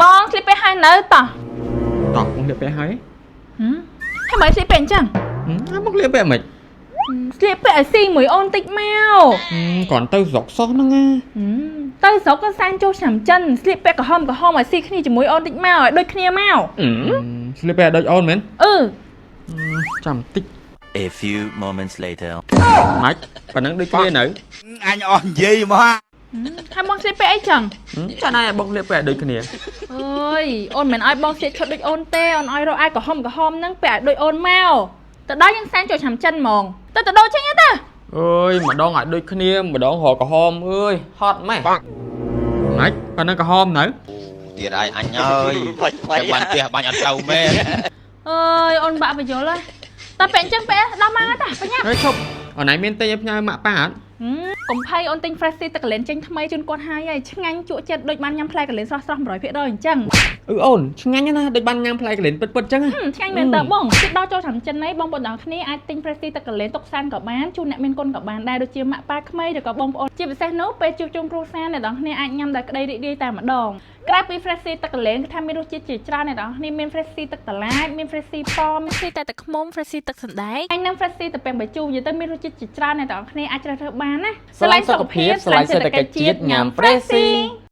បងស្លៀកពាក់ហើយនៅតោះ តោះបងស្លៀកពាក់ហើយ ហើយមិនស្លៀកពាក់អញ្ចឹង ហើយមកស្លៀកពាក់មិន ស្លៀកពាក់ឲ្យស៊ីមួយអូនតិចមក គ្រាន់ទៅស្រុកសោះហ្នឹងណា ទៅស្រុកក៏សានចូលឆ្នាំចិនស្លៀកពាក់ក្រហមឲ្យស៊ីគ្នាជាមួយអូនតិចមកឲ្យដូចគ្នាមក ស្លៀកពាក់ដូចអូនមែន ចាំតិច A few moments later ម៉េចប៉ណ្ណឹងដូចគ្នានៅ អញអស់និយាយមក ហើយបងស្លៀកពាក់អីចឹង ចាណៃឲ្យបងស្លៀកពាក់ដូចគ្នា អើយអូនមិនឲ្យបងស្លៀកឈុតដូចអូនទេអូនឲ្យរកអាយក្រហមហ្នឹងពាក់ឲ្យដូចអូនមកទៅដល់យើងសានចូលឆ្នាំចិនហ្មងទៅដូរចេញទៅ អើយម្ដងឲ្យដូចគ្នាម្ដងរកក្រហមអើយហត់ម៉េះម៉េចប៉ណ្ណឹងក្រហមនៅ ទៀតហើយអញអើយចាំបានផ្ទះបាញ់អត់ទៅមែន អើយអូនបាក់បញ្យល់តែពាក់អញ្ចឹងពាក់ដល់មកតាបញ្ញា ហើយឈប់អូនឯងមានទិញឲ្យផ្ញើម៉ាក់ប៉ាអត់ កុំភ័យអូនទិញ fresh tea ទឹកកលែនចេញថ្មីជូនគាត់ហើយឆ្ងាញ់ជក់ចិត្តដូចបានញ៉ាំផ្លែកលែនស្រស់ៗ 100% អញ្ចឹង អូនឆ្ងាញ់ណាស់ដូចបានញ៉ាំផ្លែកលែនពិតៗអញ្ចឹង ឆ្ងាញ់មែនតើបងជិតដល់ចូលឆ្នាំចិននេះបងប្អូនទាំងគ្នាអាចទិញ fresh tea ទឹកកលែនទុកសានក៏បានជូនអ្នកមានគុណក៏បានដែរដូចជាម៉ាក់ប៉ាក្មេងឬក៏បងប្អូនជាពិសេសនោះពេលជួបជុំគ្រួសារអ្នកទាំងគ្នាអាចញ៉ាំដោយក្តីរីករាយតែម្ដងក្រៅពី fresh tea ទឹកកលែនគឺថាមានរសជាតិជាច្រើនអ្នកទាំងគ្នាមាន fresh tea ទឹកតឡាចមាន fresh tea ប៉ម fresh tea តែទឹកឃ្មុំ fresh tea ទឹកសណ្ដែកហើយនិង fresh tea ទឹកពេងបាយជូរនិយាយទៅមានរសជាតិជាច្រើនអ្នកទាំងគ្នាអាចជ្រើសរើសបានណា ស្រឡាញ់សុខភាពស្រឡាញ់សេដ្ឋកិច្ចជាតិញ៉ាំ fresh tea